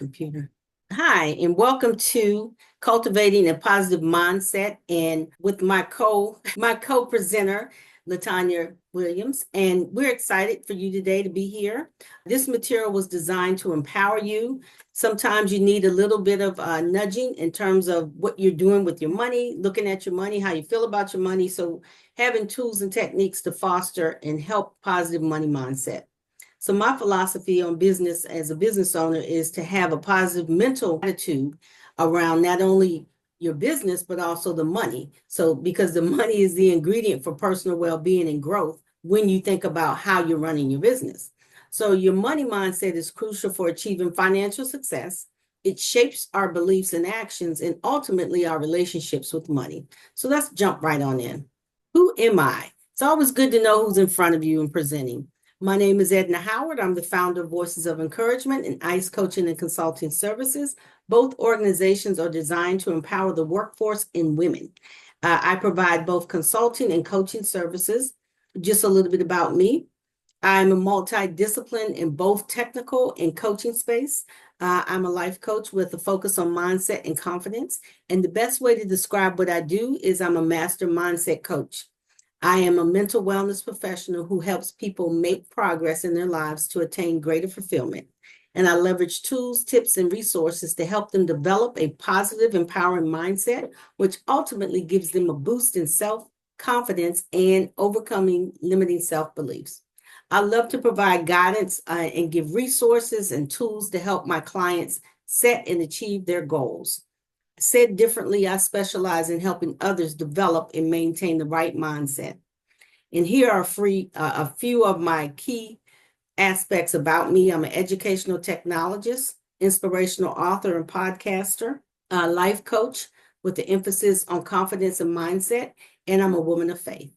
Computer. Hi, and welcome to Cultivating a Positive Mindset, and with my co-presenter, Latanya Williams, and we're excited for you today to be here. This material was designed to empower you. Sometimes you need a little bit of nudging in terms of what you're doing with your money, looking at your money, how you feel about your money. So having tools and techniques to foster and help positive money mindset. So my philosophy on business as a business owner is to have a positive mental attitude around not only your business, but also the money. So because the money is the ingredient for personal well-being and growth when you think about how you're running your business. So your money mindset is crucial for achieving financial success. It shapes our beliefs and actions and ultimately our relationships with money. So let's jump right on in. Who am I? It's always good to know who's in front of you and presenting. My name is Edna Howard. I'm the founder of Voices of Encouragement and ICE Coaching and Consulting Services. Both organizations are designed to empower the workforce and women. I provide both consulting and coaching services. Just a little bit about me. I'm a multidiscipline in both technical and coaching space. I'm a life coach with a focus on mindset and confidence. And the best way to describe what I do is I'm a master mindset coach. I am a mental wellness professional who helps people make progress in their lives to attain greater fulfillment. And I leverage tools, tips, and resources to help them develop a positive, empowering mindset, which ultimately gives them a boost in self-confidence and overcoming limiting self-beliefs. I love to provide guidance and give resources and tools to help my clients set and achieve their goals. Said differently, I specialize in helping others develop and maintain the right mindset. And here are a few of my key aspects about me. I'm an educational technologist, inspirational author and podcaster, a life coach with the emphasis on confidence and mindset, and I'm a woman of faith.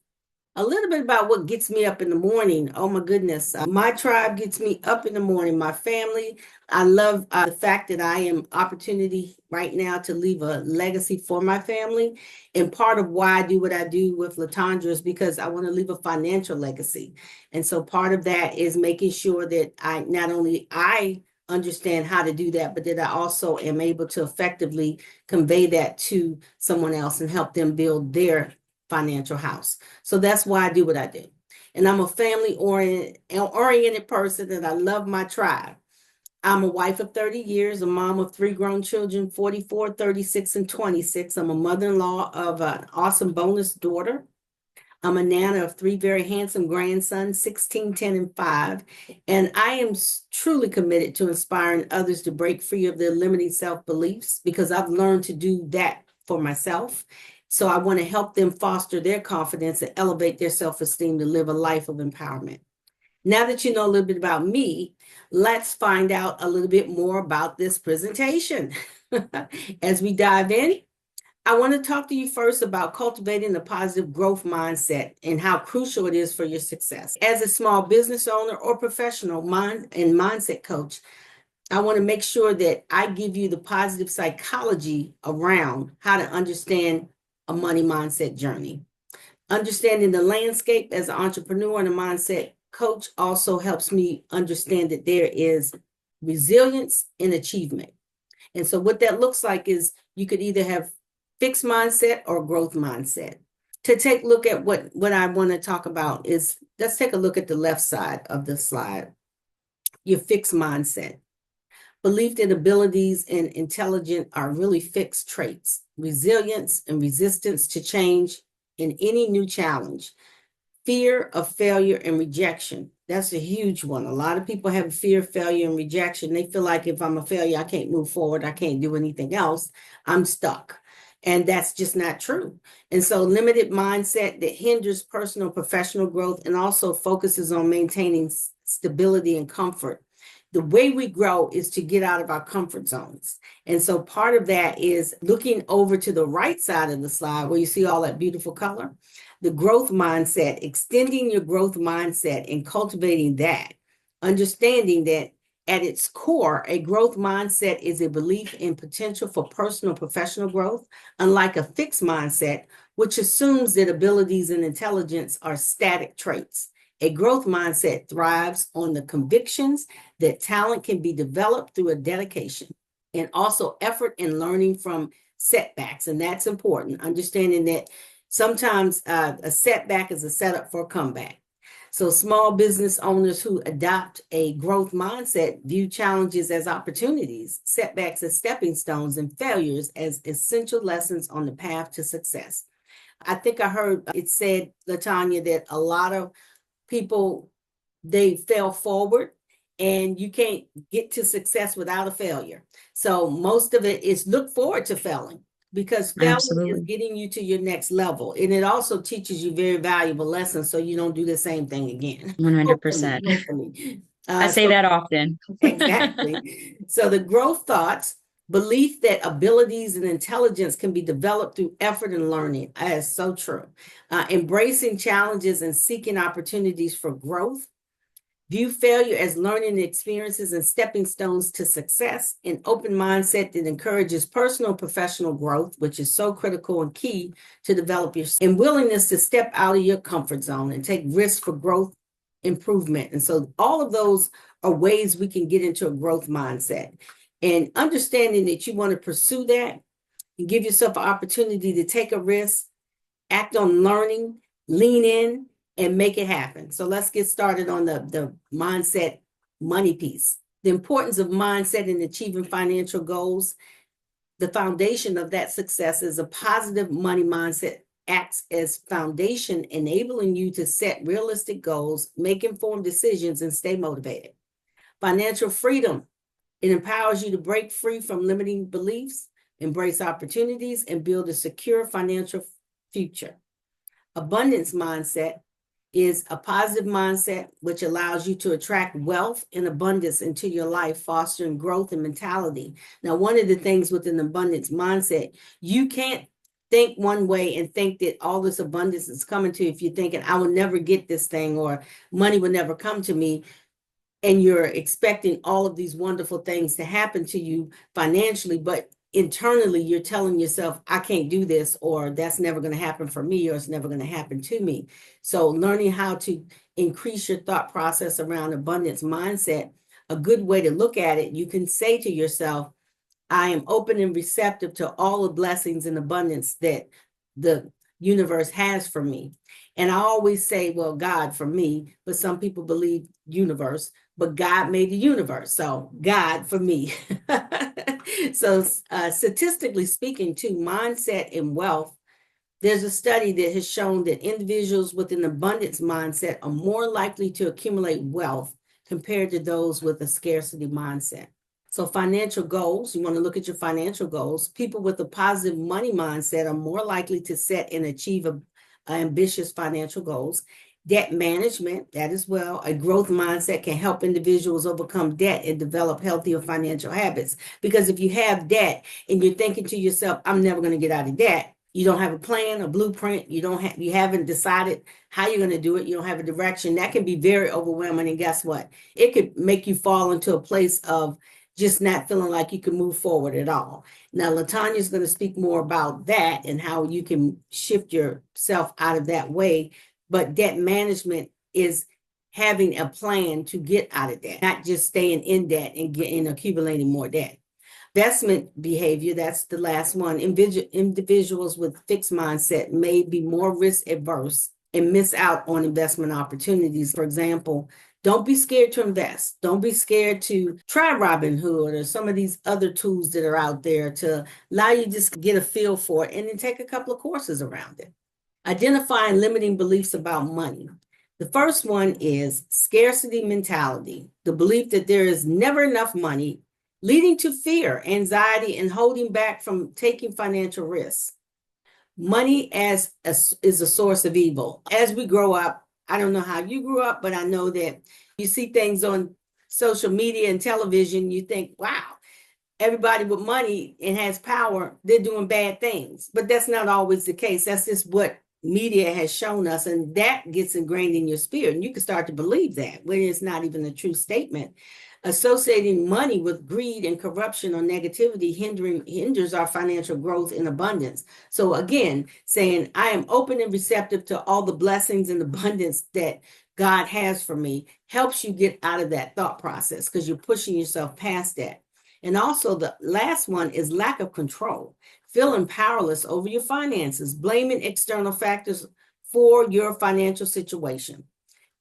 A little bit about what gets me up in the morning. Oh my goodness. My tribe gets me up in the morning. My family. I love the fact that I am opportunity right now to leave a legacy for my family. And part of why I do what I do with Latondra is because I want to leave a financial legacy. And so part of that is making sure that not only I understand how to do that, but that I also am able to effectively convey that to someone else and help them build their financial house. So that's why I do what I do. And I'm a family-oriented person, and I love my tribe. I'm a wife of 30 years, a mom of 3 grown children, 44, 36, and 26. I'm a mother-in-law of an awesome bonus daughter. I'm a nana of 3 very handsome grandsons, 16, 10, and 5. And I am truly committed to inspiring others to break free of their limiting self-beliefs because I've learned to do that for myself. So I want to help them foster their confidence and elevate their self-esteem to live a life of empowerment. Now that you know a little bit about me, let's find out a little bit more about this presentation. As we dive in, I want to talk to you first about cultivating a positive growth mindset and how crucial it is for your success. As a small business owner or professional mindset coach, I want to make sure that I give you the positive psychology around how to understand a money mindset journey. Understanding the landscape as an entrepreneur and a mindset coach also helps me understand that there is resilience in achievement. And so what that looks like is you could either have fixed mindset or growth mindset. To take a look at what I want to talk about is, let's take a look at the left side of the slide. Your fixed mindset. Belief that abilities and intelligence are really fixed traits, resilience and resistance to change in any new challenge, fear of failure and rejection. That's a huge one. A lot of people have fear of failure and rejection. They feel like if I'm a failure, I can't move forward. I can't do anything else. I'm stuck. And that's just not true. And so limited mindset that hinders personal professional growth and also focuses on maintaining stability and comfort. The way we grow is to get out of our comfort zones. And so part of that is looking over to the right side of the slide where you see all that beautiful color, the growth mindset, extending your growth mindset and cultivating that, understanding that at its core, a growth mindset is a belief in potential for personal professional growth, unlike a fixed mindset, which assumes that abilities and intelligence are static traits. A growth mindset thrives on the convictions that talent can be developed through a dedication and also effort in learning from setbacks. And that's important, understanding that sometimes a setback is a setup for a comeback. So small business owners who adopt a growth mindset view challenges as opportunities, setbacks as stepping stones, and failures as essential lessons on the path to success. I think I heard it said, LaTanya, that a lot of people, they fail forward, and you can't get to success without a failure. So most of it is look forward to failing, because failing is getting you to your next level. And it also teaches you very valuable lessons so you don't do the same thing again. 100%. Hopefully. I say that often. Exactly. So the growth thoughts, belief that abilities and intelligence can be developed through effort and learning. That is so true. Embracing challenges and seeking opportunities for growth. View failure as learning experiences and stepping stones to success. An open mindset that encourages personal and professional growth, which is so critical and key to develop your, and willingness to step out of your comfort zone and take risks for growth improvement. And so all of those are ways we can get into a growth mindset. And understanding that you want to pursue that and give yourself an opportunity to take a risk, act on learning, lean in, and make it happen. So let's get started on the mindset money piece. The importance of mindset in achieving financial goals. The foundation of that success is a positive money mindset acts as foundation, enabling you to set realistic goals, make informed decisions, and stay motivated. Financial freedom. It empowers you to break free from limiting beliefs, embrace opportunities, and build a secure financial future. Abundance mindset is a positive mindset which allows you to attract wealth and abundance into your life, fostering growth and mentality. Now, one of the things with an abundance mindset, you can't think one way and think that all this abundance is coming to you if you're thinking, I will never get this thing, or money will never come to me, and you're expecting all of these wonderful things to happen to you financially, but internally you're telling yourself, I can't do this, or that's never going to happen for me, or it's never going to happen to me. So learning how to increase your thought process around abundance mindset, a good way to look at it, you can say to yourself, I am open and receptive to all the blessings and abundance that the universe has for me. And I always say, well, God for me, but some people believe universe, but God made the universe. So God for me. So statistically speaking, too, mindset and wealth, there's a study that has shown that individuals with an abundance mindset are more likely to accumulate wealth compared to those with a scarcity mindset. So financial goals, you want to look at your financial goals. People with a positive money mindset are more likely to set and achieve ambitious financial goals. Debt management, that as well. A growth mindset can help individuals overcome debt and develop healthier financial habits. Because if you have debt and you're thinking to yourself, I'm never going to get out of debt, you don't have a plan, a blueprint, you haven't decided how you're going to do it, you don't have a direction, that can be very overwhelming. And guess what? It could make you fall into a place of just not feeling like you can move forward at all. Now, LaTanya is going to speak more about that and how you can shift yourself out of that way. But debt management is having a plan to get out of debt, not just staying in debt and accumulating more debt. Investment behavior, that's the last one. Individuals with fixed mindset may be more risk averse and miss out on investment opportunities. For example, don't be scared to invest. Don't be scared to try Robinhood or some of these other tools that are out there to allow you to just get a feel for it and then take a couple of courses around it. Identifying limiting beliefs about money. The first one is scarcity mentality, the belief that there is never enough money, leading to fear, anxiety, and holding back from taking financial risks. Money is a source of evil. As we grow up, I don't know how you grew up, but I know that you see things on social media and television, you think, wow, everybody with money and has power, they're doing bad things. But that's not always the case. That's just what media has shown us, and that gets ingrained in your spirit, and you can start to believe that when it's not even a true statement. Associating money with greed and corruption or negativity hinders our financial growth and abundance. So again, saying I am open and receptive to all the blessings and abundance that God has for me helps you get out of that thought process because you're pushing yourself past that. And also, the last one is lack of control, feeling powerless over your finances, blaming external factors for your financial situation.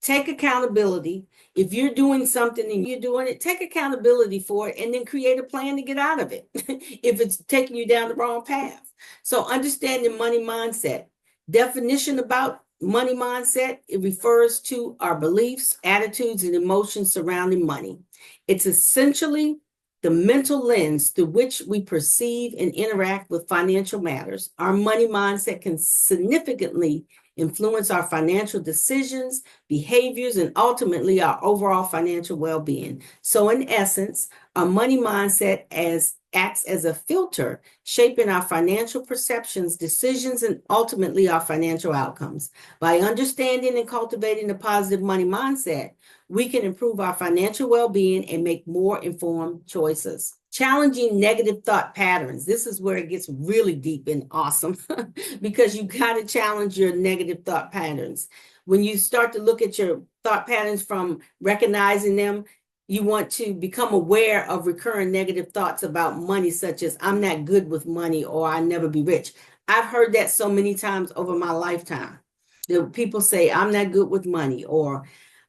Take accountability. If you're doing something and you're doing it, take accountability for it and then create a plan to get out of it if it's taking you down the wrong path. So understanding money mindset. Definition about money mindset, it refers to our beliefs, attitudes, and emotions surrounding money. It's essentially the mental lens through which we perceive and interact with financial matters. Our money mindset can significantly influence our financial decisions, behaviors, and ultimately our overall financial well-being. So in essence, our money mindset acts as a filter, shaping our financial perceptions, decisions, and ultimately our financial outcomes. By understanding and cultivating a positive money mindset, we can improve our financial well-being and make more informed choices. Challenging negative thought patterns. This is where it gets really deep and awesome because you got to challenge your negative thought patterns. When you start to look at your thought patterns from recognizing them, you want to become aware of recurring negative thoughts about money, such as I'm not good with money or I'll never be rich. I've heard that so many times over my lifetime. The people say I'm not good with money, or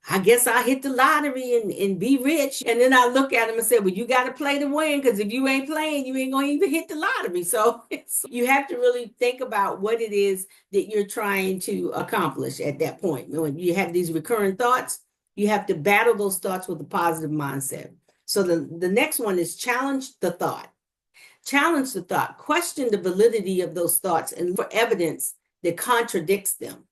I guess I hit the lottery and be rich. And then I look at them and say, well, you got to play to win, because if you ain't playing, you ain't going to even hit the lottery. So you have to really think about what it is that you're trying to accomplish at that point. When you have these recurring thoughts, you have to battle those thoughts with a positive mindset. So the next one is challenge the thought. Challenge the thought. Question the validity of those thoughts and look for evidence that contradicts them.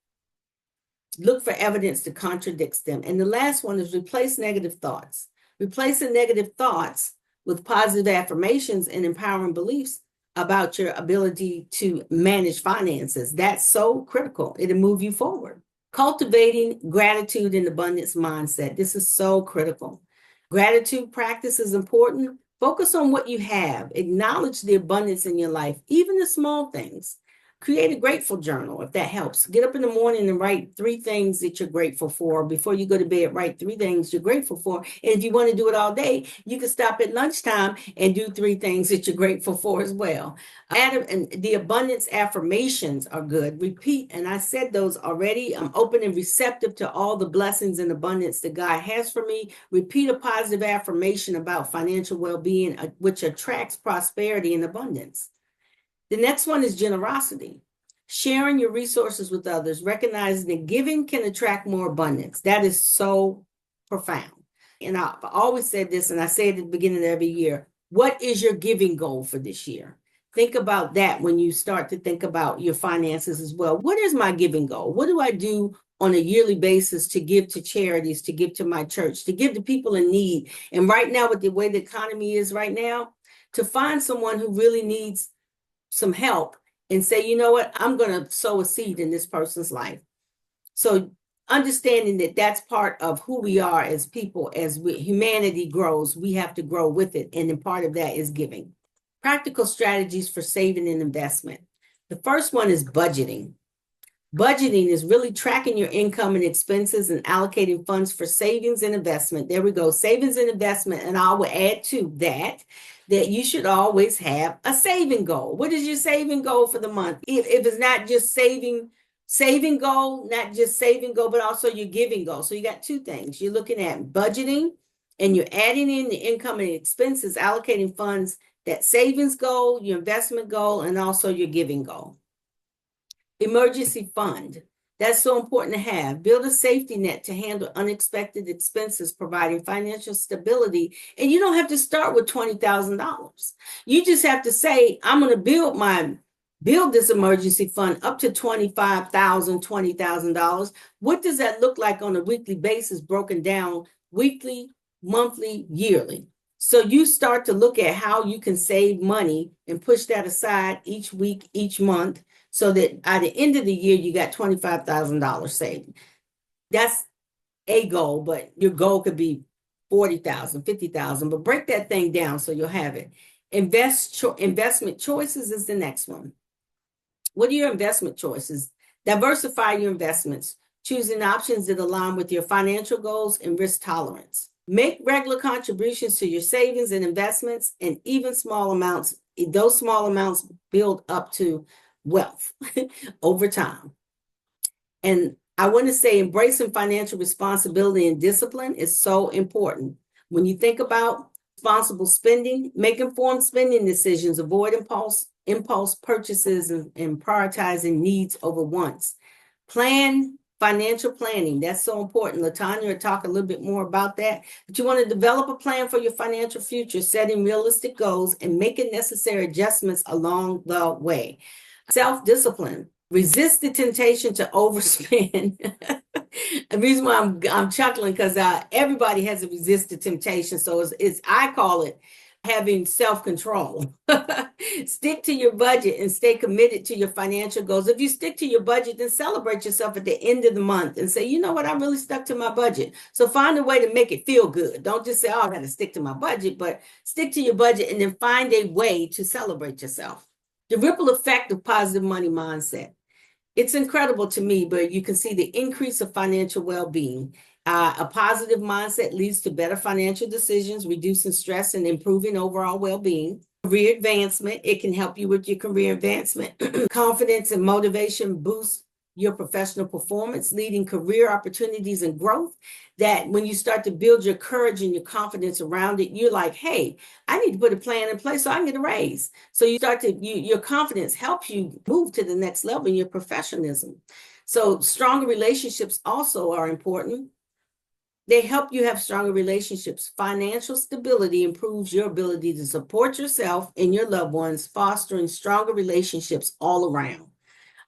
Look for evidence that contradicts them. And the last one is replace negative thoughts. Replacing negative thoughts with positive affirmations and empowering beliefs about your ability to manage finances. That's so critical. It'll move you forward. Cultivating gratitude and abundance mindset. This is so critical. Gratitude practice is important. Focus on what you have. Acknowledge the abundance in your life, even the small things. Create a grateful journal if that helps. Get up in the morning and write 3 things that you're grateful for. Before you go to bed, write 3 things you're grateful for. And if you want to do it all day, you can stop at lunchtime and do 3 things that you're grateful for as well. And the abundance affirmations are good. Repeat, and I said those already. I'm open and receptive to all the blessings and abundance that God has for me. Repeat a positive affirmation about financial well-being, which attracts prosperity and abundance. The next one is generosity. Sharing your resources with others, recognizing that giving can attract more abundance. That is so profound. And I've always said this, and I say it at the beginning of every year. What is your giving goal for this year? Think about that when you start to think about your finances as well. What is my giving goal? What do I do on a yearly basis to give to charities, to give to my church, to give to people in need? And right now, with the way the economy is right now, to find someone who really needs some help and say, you know what, I'm going to sow a seed in this person's life. So understanding that that's part of who we are as people, as humanity grows, we have to grow with it. And then part of that is giving. Practical strategies for saving and investment. The first one is budgeting. Budgeting is really tracking your income and expenses and allocating funds for savings and investment. There we go, savings and investment. And I will add to that you should always have a saving goal. What is your saving goal for the month? If it's not just saving goal, not just saving goal, but also your giving goal. So you got 2 things. You're looking at budgeting and you're adding in the income and expenses, allocating funds, that savings goal, your investment goal, and also your giving goal. Emergency fund. That's so important to have. Build a safety net to handle unexpected expenses, providing financial stability. And you don't have to start with $20,000. You just have to say, I'm going to build this emergency fund up to $25,000, $20,000. What does that look like on a weekly basis, broken down weekly, monthly, yearly? So you start to look at how you can save money and push that aside each week, each month, so that at the end of the year, you got $25,000 saved. That's a goal, but your goal could be 40,000, 50,000, but break that thing down so you'll have it. Investment choices is the next one. What are your investment choices? Diversify your investments. choosing options that align with your financial goals and risk tolerance. Make regular contributions to your savings and investments, and even small amounts, those small amounts build up to wealth over time. And I want to say embracing financial responsibility and discipline is so important. When you think about responsible spending, make informed spending decisions, avoid impulse purchases, and prioritizing needs over wants. Financial planning, that's so important. Latanya will talk a little bit more about that. But you want to develop a plan for your financial future, setting realistic goals and making necessary adjustments along the way. Self-discipline. Resist the temptation to overspend. The reason why I'm chuckling because everybody has to resist the temptation. So I call it having self-control. Stick to your budget and stay committed to your financial goals. If you stick to your budget, then celebrate yourself at the end of the month and say, you know what, I really stuck to my budget. So find a way to make it feel good. Don't just say, oh, I got to stick to my budget, but stick to your budget and then find a way to celebrate yourself. The ripple effect of positive money mindset. It's incredible to me, but you can see the increase of financial well-being. A positive mindset leads to better financial decisions, reducing stress and improving overall well-being. Career advancement, it can help you with your career advancement. Confidence and motivation boost your professional performance, leading career opportunities and growth. That when you start to build your courage and your confidence around it, you're like, hey, I need to put a plan in place so I can get a raise. So your confidence helps you move to the next level in your professionalism. So stronger relationships also are important. They help you have stronger relationships. Financial stability improves your ability to support yourself and your loved ones, fostering stronger relationships all around.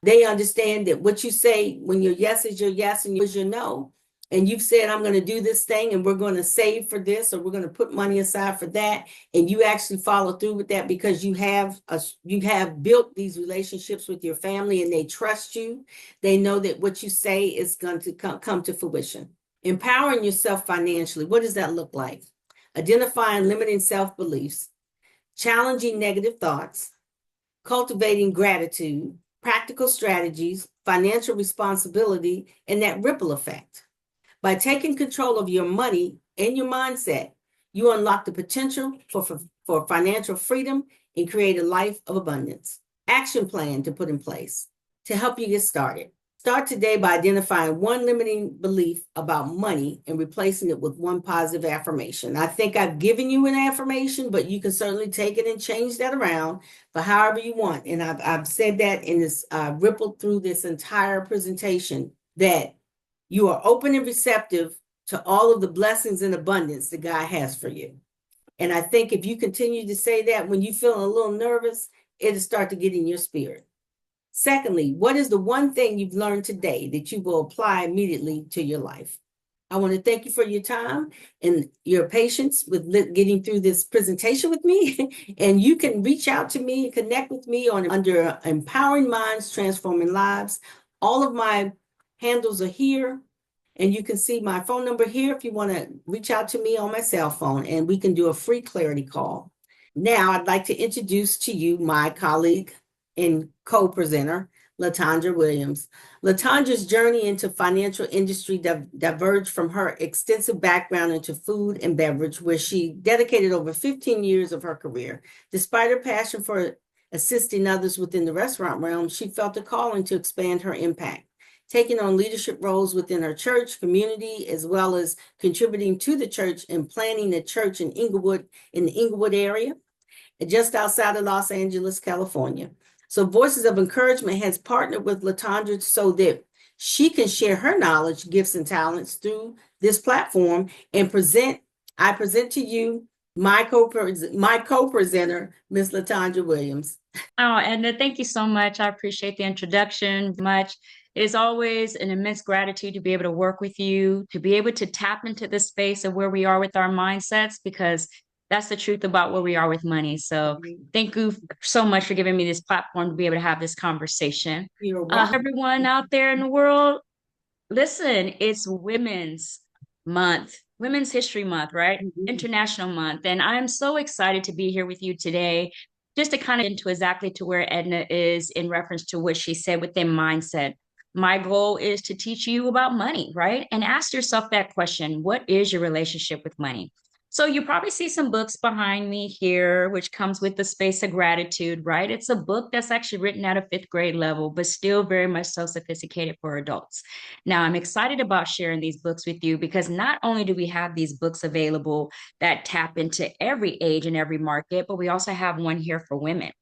They understand that what you say when your yes is your yes and your is your no, and you've said, I'm going to do this thing and we're going to save for this, or we're going to put money aside for that, and you actually follow through with that because you have built these relationships with your family and they trust you. They know that what you say is going to come to fruition. Empowering yourself financially. What does that look like? Identifying limiting self-beliefs, challenging negative thoughts, cultivating gratitude, practical strategies, financial responsibility, and that ripple effect. By taking control of your money and your mindset, you unlock the potential for financial freedom and create a life of abundance. Action plan to put in place to help you get started. Start today by identifying one limiting belief about money and replacing it with one positive affirmation. I think I've given you an affirmation, but you can certainly take it and change that around for however you want. And I've said that in this rippled through this entire presentation, that you are open and receptive to all of the blessings and abundance that God has for you. And I think if you continue to say that when you feel a little nervous, it'll start to get in your spirit. Secondly, what is the one thing you've learned today that you will apply immediately to your life? I want to thank you for your time and your patience with getting through this presentation with me. And you can reach out to me and connect with me under Empowering Minds, Transforming Lives. All of my handles are here. And you can see my phone number here if you want to reach out to me on my cell phone, and we can do a free clarity call. Now, I'd like to introduce to you my colleague and co-presenter, Latondra Williams. Latondra's journey into financial industry diverged from her extensive background into food and beverage, where she dedicated over 15 years of her career. Despite her passion for assisting others within the restaurant realm, she felt a calling to expand her impact, taking on leadership roles within her church community, as well as contributing to the church and planning a church in the Inglewood area, just outside of Los Angeles, California. So Voices of Encouragement has partnered with Latondra so that she can share her knowledge, gifts, and talents through this platform and I present to you my co-presenter, Ms. Latondra Williams. Oh, Edna, thank you so much. I appreciate the introduction much. It is always an immense gratitude to be able to work with you, to be able to tap into the space of where we are with our mindsets, because that's the truth about where we are with money. So thank you so much for giving me this platform to be able to have this conversation. You're welcome. Everyone out there in the world, listen, it's Women's Month, Women's History Month, right? International Month. And I'm so excited to be here with you today, just to kind of into exactly to where Edna is in reference to what she said within mindset. My goal is to teach you about money, right? And ask yourself that question: what is your relationship with money? So you probably see some books behind me here, which comes with the Space of Gratitude, right? It's a book that's actually written at a fifth grade level, but still very much so sophisticated for adults. Now, I'm excited about sharing these books with you because not only do we have these books available that tap into every age and every market, but we also have one here for women.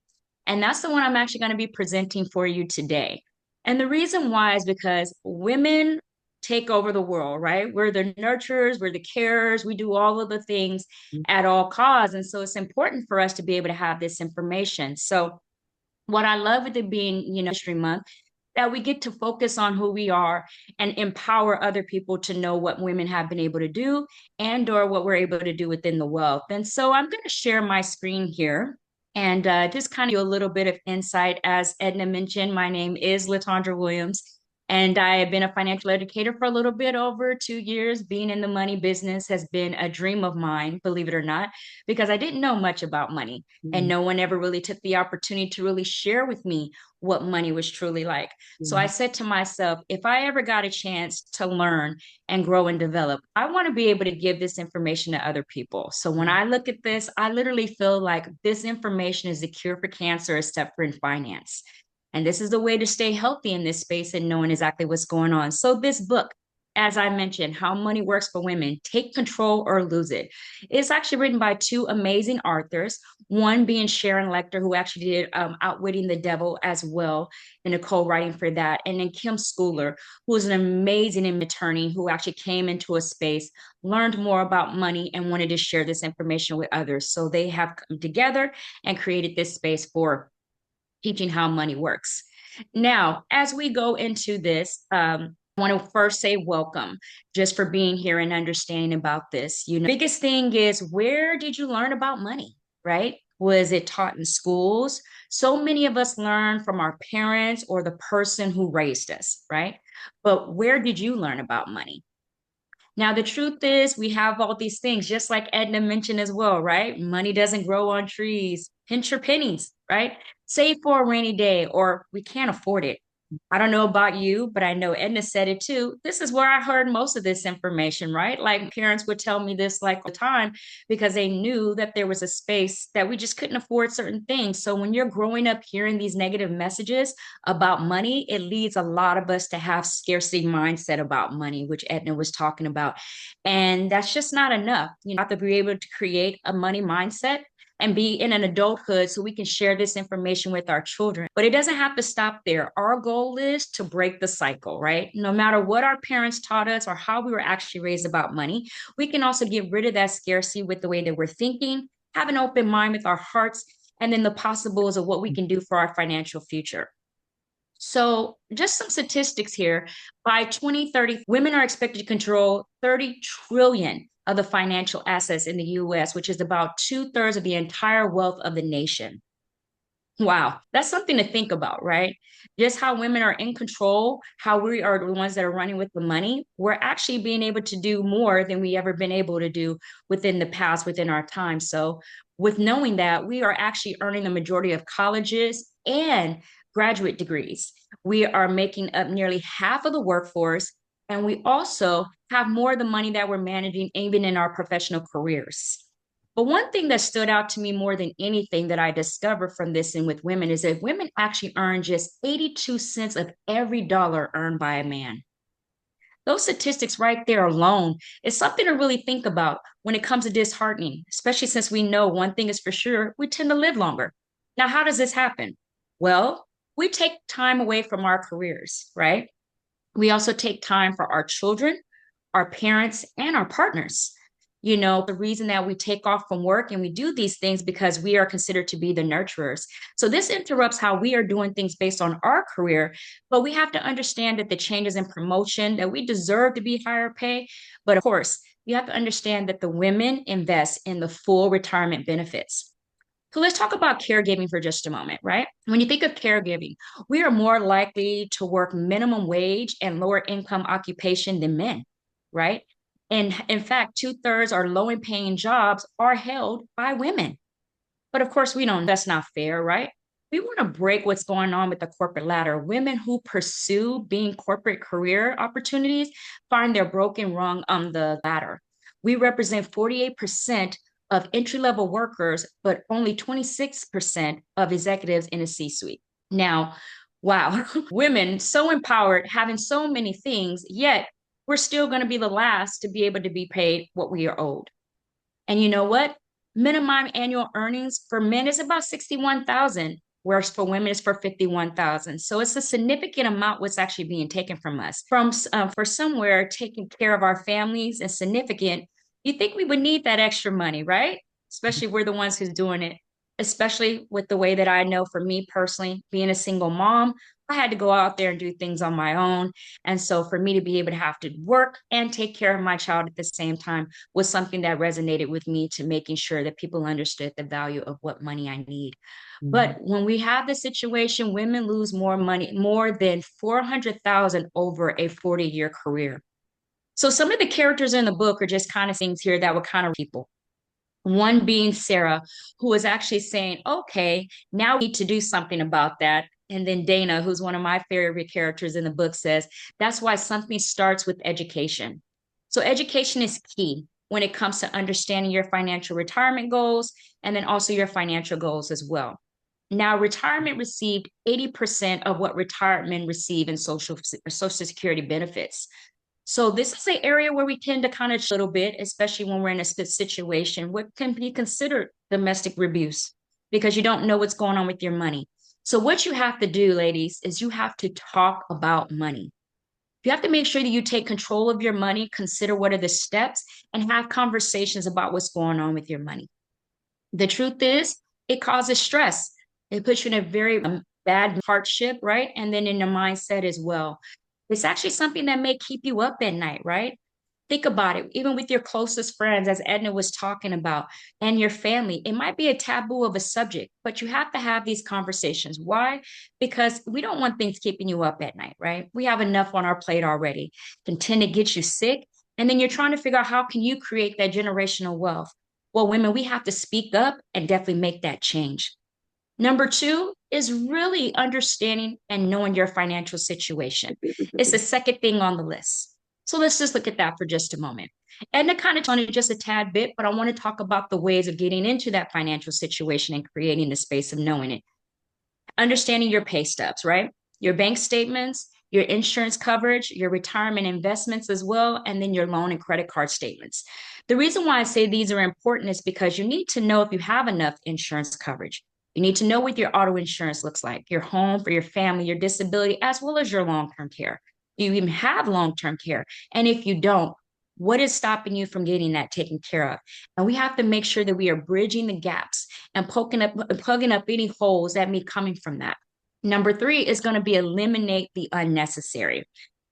And that's the one I'm actually going to be presenting for you today. And the reason why is because women take over the world, right? We're the nurturers, we're the carers, we do all of the things at all costs. And so it's important for us to be able to have this information. So what I love with it being, History Month, that we get to focus on who we are and empower other people to know what women have been able to do and or what we're able to do within the wealth. And so I'm going to share my screen here and just kind of do a little bit of insight. As Edna mentioned, my name is Latondra Williams, and I have been a financial educator for a little bit over 2 years. Being in the money business has been a dream of mine, believe it or not, because I didn't know much about money. And no one ever really took the opportunity to really share with me what money was truly like. So I said to myself, if I ever got a chance to learn and grow and develop, I want to be able to give this information to other people. So when I look at this, I literally feel like this information is the cure for cancer, except for in finance. And this is the way to stay healthy in this space and knowing exactly what's going on. So this book, as I mentioned, How Money Works for Women, Take Control or Lose It. It's actually written by two amazing authors, one being Sharon Lechter, who actually did Outwitting the Devil as well, and a co-writing for that. And then Kim Schooler, who is an amazing attorney who actually came into a space, learned more about money, and wanted to share this information with others. So they have come together and created this space for teaching how money works. Now, as we go into this, I want to first say welcome just for being here and understanding about this. Biggest thing is, where did you learn about money, right? Was it taught in schools? So many of us learn from our parents or the person who raised us, right? But where did you learn about money? Now, the truth is, we have all these things, just like Edna mentioned as well, right? Money doesn't grow on trees. Pinch your pennies, right? Save for a rainy day, or we can't afford it. I don't know about you, but I know Edna said it too. This is where I heard most of this information, right? Like parents would tell me this like all the time because they knew that there was a space that we just couldn't afford certain things. So when you're growing up hearing these negative messages about money, it leads a lot of us to have scarcity mindset about money, which Edna was talking about. And that's just not enough. You have to be able to create a money mindset and be in an adulthood so we can share this information with our children. But it doesn't have to stop there. Our goal is to break the cycle, right? No matter what our parents taught us or how we were actually raised about money, we can also get rid of that scarcity with the way that we're thinking, have an open mind with our hearts, and then the possibles of what we can do for our financial future. So, just some statistics here. By 2030, women are expected to control 30 trillion of the financial assets in the US, which is about 2/3 of the entire wealth of the nation. Wow, that's something to think about, right? Just how women are in control, how we are the ones that are running with the money. We're actually being able to do more than we ever been able to do within the past, within our time. So, with knowing that, we are actually earning the majority of colleges and graduate degrees. We are making up nearly half of the workforce, and we also have more of the money that we're managing, even in our professional careers. But one thing that stood out to me more than anything that I discovered from this and with women is that women actually earn just 82 cents of every dollar earned by a man. Those statistics right there alone is something to really think about when it comes to disheartening, especially since we know one thing is for sure, we tend to live longer. Now, how does this happen? Well, we take time away from our careers, right? We also take time for our children, our parents, and our partners. The reason that we take off from work and we do these things because we are considered to be the nurturers. So this interrupts how we are doing things based on our career, but we have to understand that the changes in promotion, that we deserve to be higher pay. But of course, you have to understand that the women invest in the full retirement benefits. So let's talk about caregiving for just a moment, right? When you think of caregiving, we are more likely to work minimum wage and lower income occupation than men, right? And in fact, 2/3 our low paying jobs are held by women. But of course, we know that's not fair, right? we want to break what's going on with the corporate ladder. Women who pursue being corporate career opportunities find they're broken rung on the ladder. We represent 48% of entry-level workers, but only 26% of executives in a C-suite. Now, wow, women so empowered, having so many things, yet we're still going to be the last to be able to be paid what we are owed. And you know what? Minimum annual earnings for men is about 61,000, whereas for women is for 51,000. So it's a significant amount what's actually being taken from us. For somewhere taking care of our families is significant. You think we would need that extra money, right? Especially we're the ones who's doing it. Especially with the way that I know for me personally, being a single mom, I had to go out there and do things on my own. And so for me to be able to have to work and take care of my child at the same time was something that resonated with me to making sure that people understood the value of what money I need. But when we have the situation, women lose more money, more than 400,000 over a 40-year career. So some of the characters in the book are just kind of things here that were kind of people. One being Sarah, who was actually saying, okay, now we need to do something about that. And then Dana, who's one of my favorite characters in the book, says, that's why something starts with education. So education is key when it comes to understanding your financial retirement goals and then also your financial goals as well. Now, retirement received 80% of what retirement receive in social security benefits. So this is an area where we tend to kind of a little bit, especially when we're in a situation, what can be considered domestic abuse, because you don't know what's going on with your money. So what you have to do, ladies, is you have to talk about money. You have to make sure that you take control of your money, consider what are the steps, and have conversations about what's going on with your money. The truth is, it causes stress. It puts you in a very bad hardship, right? And then in your mindset as well. It's actually something that may keep you up at night, right? Think about it, even with your closest friends, as Edna was talking about, and your family, it might be a taboo of a subject, but you have to have these conversations. Why? Because we don't want things keeping you up at night, right? We have enough on our plate already. Can tend to get you sick. And then you're trying to figure out how can you create that generational wealth? Well, women, we have to speak up and definitely make that change. Number two is really understanding and knowing your financial situation. It's the second thing on the list. So let's just look at that for just a moment. And to kind of on it just a tad bit, but I want to talk about the ways of getting into that financial situation and creating the space of knowing it. Understanding your pay stubs, right? Your bank statements, your insurance coverage, your retirement investments as well, and then your loan and credit card statements. The reason why I say these are important is because you need to know if you have enough insurance coverage. You need to know what your auto insurance looks like, your home for your family, your disability, as well as your long-term care. Do you even have long-term care? And if you don't, what is stopping you from getting that taken care of? And we have to make sure that we are bridging the gaps and plugging up any holes that may be coming from that. Number three is going to be eliminate the unnecessary.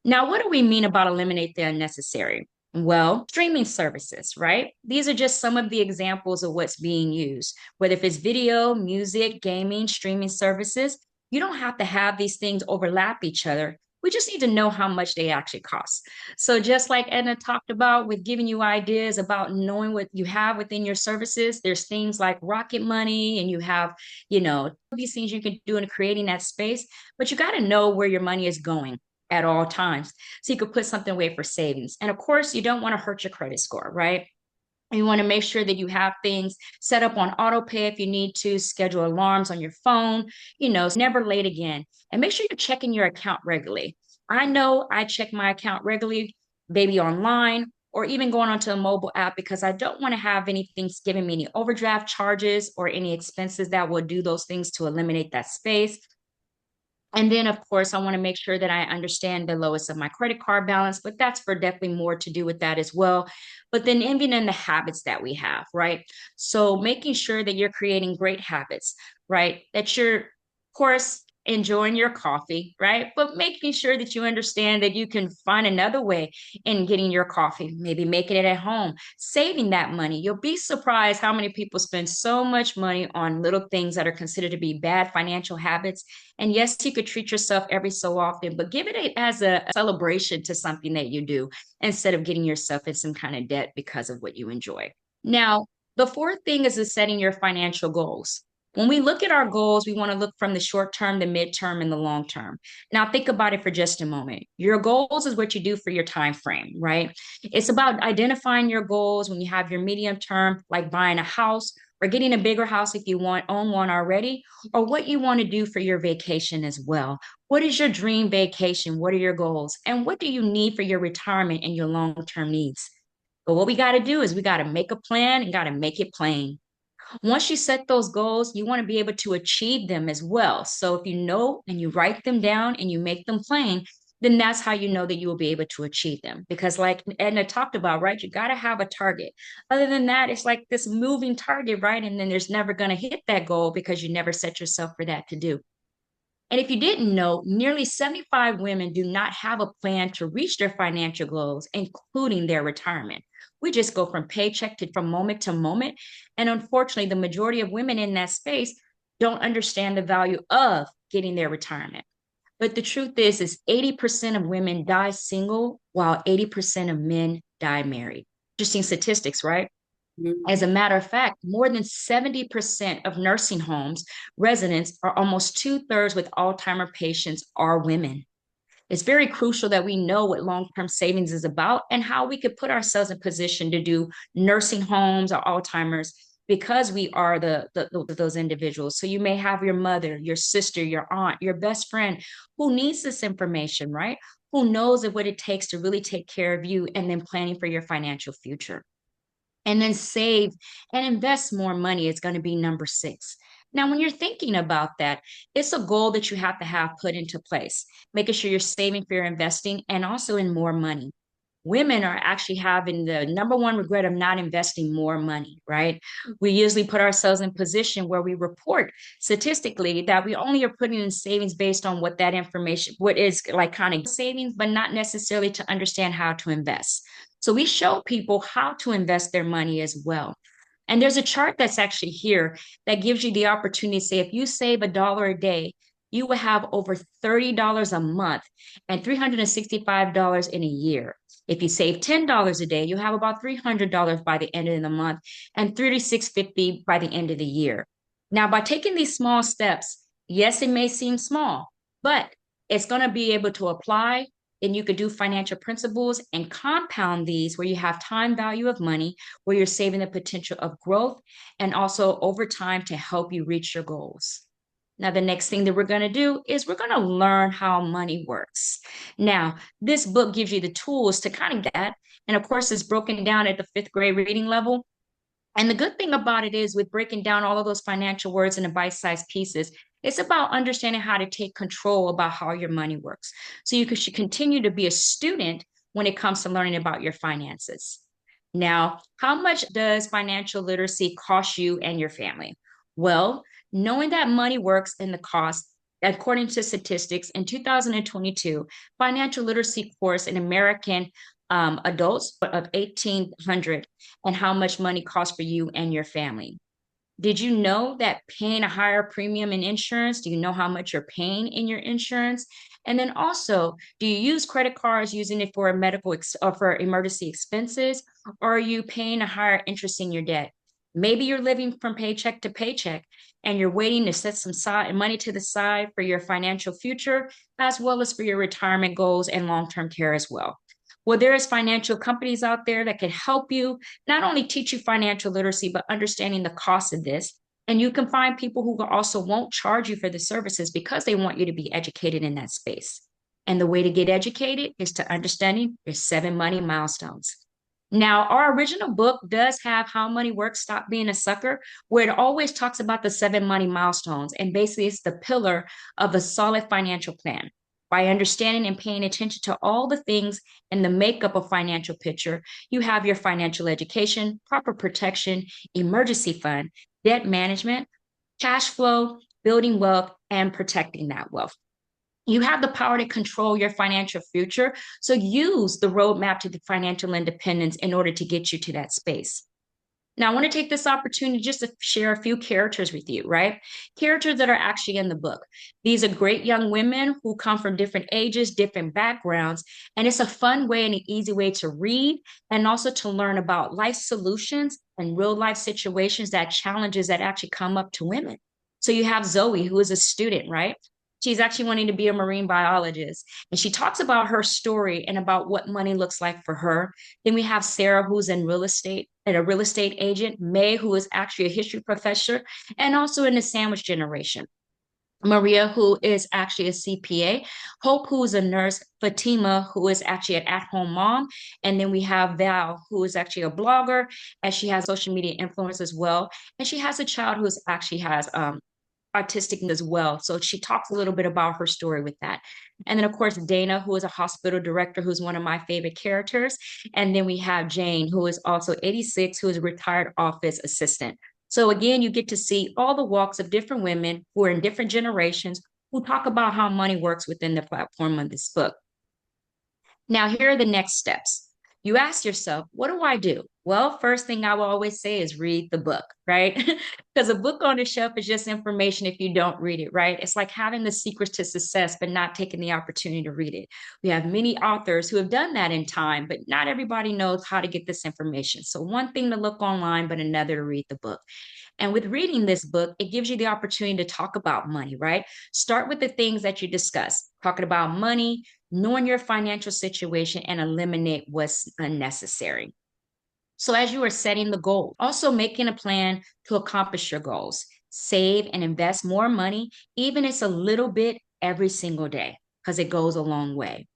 Now, what do we mean about eliminate the unnecessary? Well, streaming services, right? These are just some of the examples of what's being used, whether if it's video, music, gaming, streaming services. You don't have to have these things overlap each other. We just need to know how much they actually cost. So just like Edna talked about with giving you ideas about knowing what you have within your services, there's things like Rocket Money and you have, these things you can do in creating that space, but you got to know where your money is going at all times. So you could put something away for savings. And of course, you don't want to hurt your credit score, right? You want to make sure that you have things set up on auto pay if you need to, schedule alarms on your phone, it's never late again. And make sure you're checking your account regularly. I know I check my account regularly, maybe online, or even going onto a mobile app because I don't want to have anything giving me any overdraft charges or any expenses that will do those things to eliminate that space. And then, of course, I want to make sure that I understand the lowest of my credit card balance, but that's for definitely more to do with that as well. But then even in the habits that we have, right? So making sure that you're creating great habits, right? That you're, of course, enjoying your coffee, right? But making sure that you understand that you can find another way in getting your coffee, maybe making it at home, saving that money. You'll be surprised how many people spend so much money on little things that are considered to be bad financial habits. And yes, you could treat yourself every so often, but give it as a celebration to something that you do instead of getting yourself in some kind of debt because of what you enjoy. Now, the fourth thing is setting your financial goals. When we look at our goals, we want to look from the short term, the midterm, and the long term. Now, think about it for just a moment. Your goals is what you do for your time frame, right? It's about identifying your goals when you have your medium term, like buying a house or getting a bigger house if you own one already, or what you want to do for your vacation as well. What is your dream vacation? What are your goals? And what do you need for your retirement and your long-term needs? But what we got to do is we got to make a plan and got to make it plain. Once you set those goals, you want to be able to achieve them as well. So if you know and you write them down and you make them plain, then that's how you know that you will be able to achieve them. Because, like Edna talked about, right, you got to have a target. Other than that, it's like this moving target, right? And then there's never going to hit that goal because you never set yourself for that to do. And if you didn't know, nearly 75 women do not have a plan to reach their financial goals, including their retirement. We just go from paycheck to from moment to moment. And unfortunately, the majority of women in that space don't understand the value of getting their retirement. But the truth is 80% of women die single while 80% of men die married. Interesting statistics, right? As a matter of fact, more than 70% of nursing homes residents are almost two-thirds with Alzheimer patients are women. It's very crucial that we know what long-term savings is about and how we could put ourselves in position to do nursing homes or Alzheimer's because we are those individuals. So you may have your mother, your sister, your aunt, your best friend who needs this information, right? Who knows what it takes to really take care of you and then planning for your financial future. And then save and invest more money is going to be number six. Now, when you're thinking about that, it's a goal that you have to have put into place, making sure you're saving for your investing and also in more money. Women are actually having the number one regret of not investing more money, right? We usually put ourselves in position where we report statistically that we only are putting in savings based on what that information, what is like kind of savings, but not necessarily to understand how to invest. So we show people how to invest their money as well. And there's a chart that's actually here that gives you the opportunity to say, if you save $1 a day, you will have over $30 a month and $365 in a year. If you save $10 a day, you have about $300 by the end of the month and $36.50 by the end of the year. Now, by taking these small steps, yes, it may seem small, but it's going to be able to apply, and you could do financial principles and compound these where you have time value of money, where you're saving the potential of growth and also over time to help you reach your goals. Now, the next thing that we're going to do is we're going to learn how money works. Now, this book gives you the tools to kind of get that. And of course, it's broken down at the fifth grade reading level. And the good thing about it is with breaking down all of those financial words into bite-sized pieces, it's about understanding how to take control about how your money works. So you should continue to be a student when it comes to learning about your finances. Now, how much does financial literacy cost you and your family? Well, knowing that money works and the cost, according to statistics, in 2022, financial literacy course in American adults of 1,800 and how much money costs for you and your family. Did you know that paying a higher premium in insurance, do you know how much you're paying in your insurance? And then also, do you use credit cards using it for a medical or for emergency expenses? Or are you paying a higher interest in your debt? Maybe you're living from paycheck to paycheck and you're waiting to set some money to the side for your financial future, as well as for your retirement goals and long-term care as well. Well, there's financial companies out there that can help you not only teach you financial literacy, but understanding the cost of this. And you can find people who also won't charge you for the services because they want you to be educated in that space. And the way to get educated is to understanding your 7 money milestones. Now, our original book does have How Money Works, Stop Being a Sucker, where it always talks about the 7 money milestones. And basically, it's the pillar of a solid financial plan. By understanding and paying attention to all the things in the makeup of financial picture, you have your financial education, proper protection, emergency fund, debt management, cash flow, building wealth, and protecting that wealth. You have the power to control your financial future. So use the roadmap to the financial independence in order to get you to that space. Now, I want to take this opportunity just to share a few characters with you, right? Characters that are actually in the book. These are great young women who come from different ages, different backgrounds, and it's a fun way and an easy way to read and also to learn about life solutions and real life situations, that challenges that actually come up to women. So you have Zoe, who is a student, right? She's actually wanting to be a marine biologist. And she talks about her story and about what money looks like for her. Then we have Sarah, who's in real estate and a real estate agent, May, who is actually a history professor, and also in the sandwich generation. Maria, who is actually a CPA, Hope, who is a nurse, Fatima, who is actually an at-home mom, and then we have Val, who is actually a blogger, and she has social media influence as well, and she has a child who actually has autistic as well. So she talks a little bit about her story with that. And then, of course, Dana, who is a hospital director, who's one of my favorite characters. And then we have Jane, who is also 86, who is a retired office assistant. So again, you get to see all the walks of different women who are in different generations who talk about how money works within the platform of this book. Now, here are the next steps. You ask yourself, what do I do? Well, first thing I will always say is read the book, right? Because a book on the shelf is just information if you don't read it, right? It's like having the secrets to success, but not taking the opportunity to read it. We have many authors who have done that in time, but not everybody knows how to get this information. So, one thing to look online, but another to read the book. And with reading this book, it gives you the opportunity to talk about money, right? Start with the things that you discuss, talking about money, knowing your financial situation, and eliminate what's unnecessary. So, as you are setting the goal, also making a plan to accomplish your goals, save and invest more money, even if it's a little bit every single day, because it goes a long way.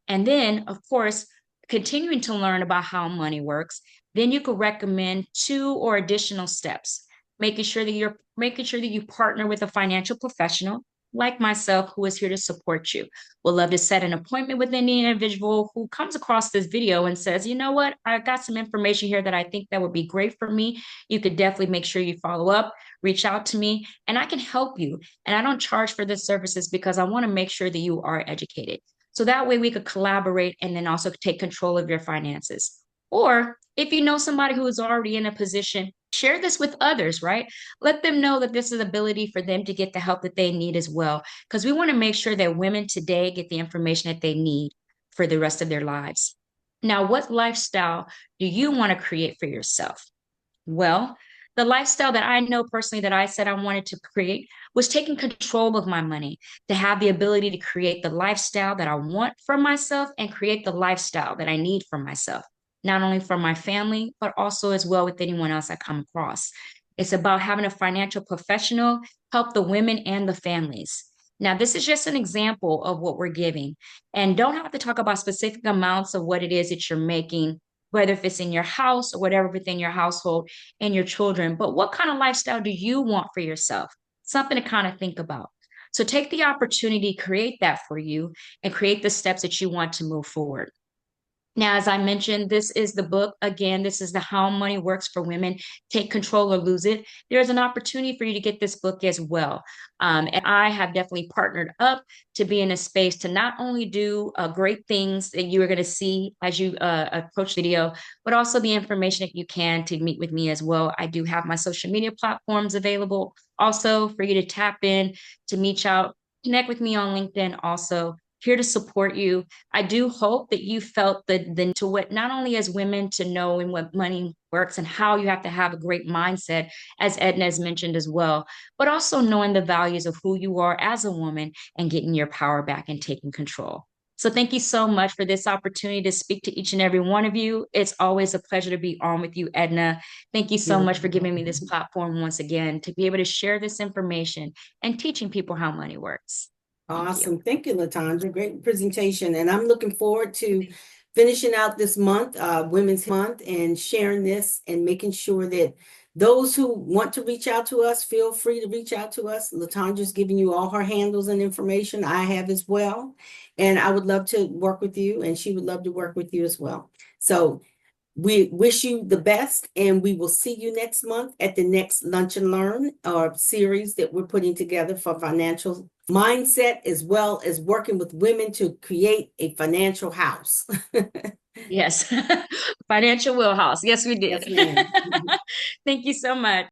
And then, of course, continuing to learn about how money works, then you could recommend 2 or additional steps, making sure that you partner with a financial professional like myself who is here to support you. We'll love to set an appointment with any individual who comes across this video and says, you know what, I got some information here that I think that would be great for me. You could definitely make sure you follow up, reach out to me, and I can help you. And I don't charge for the services because I want to make sure that you are educated. So that way we could collaborate and then also take control of your finances. Or if you know somebody who is already in a position, share this with others, right? Let them know that this is ability for them to get the help that they need as well. Because we want to make sure that women today get the information that they need for the rest of their lives. Now, what lifestyle do you want to create for yourself? Well, the lifestyle that I know personally that I said I wanted to create was taking control of my money, to have the ability to create the lifestyle that I want for myself and create the lifestyle that I need for myself, not only for my family, but also as well with anyone else I come across. It's about having a financial professional help the women and the families. Now, this is just an example of what we're giving. And don't have to talk about specific amounts of what it is that you're making, whether if it's in your house or whatever within your household and your children. But what kind of lifestyle do you want for yourself? Something to kind of think about. So take the opportunity, create that for you, and create the steps that you want to move forward. Now, as I mentioned, this is the book. Again, this is the How Money Works for Women, Take Control or Lose It. There's an opportunity for you to get this book as well. And I have definitely partnered up to be in a space to not only do great things that you are going to see as you approach the video, but also the information that you can to meet with me as well. I do have my social media platforms available also for you to tap in, to meet out, connect with me on LinkedIn also, here to support you. I do hope that you felt the to what not only as women to know and what money works and how you have to have a great mindset, as Edna has mentioned as well, but also knowing the values of who you are as a woman and getting your power back and taking control. So thank you so much for this opportunity to speak to each and every one of you. It's always a pleasure to be on with you, Edna. Thank you so much for giving me this platform once again to be able to share this information and teaching people how money works. Awesome. Thank you, Latondra. Great presentation. And I'm looking forward to finishing out this month, Women's Month, and sharing this and making sure that those who want to reach out to us, feel free to reach out to us. Latondra's giving you all her handles and information. I have as well. And I would love to work with you, and she would love to work with you as well. So we wish you the best, and we will see you next month at the next Lunch and Learn series that we're putting together for financial mindset, as well as working with women to create a financial house. Yes, financial wheelhouse. Yes, we did. Yes, ma'am. Thank you so much.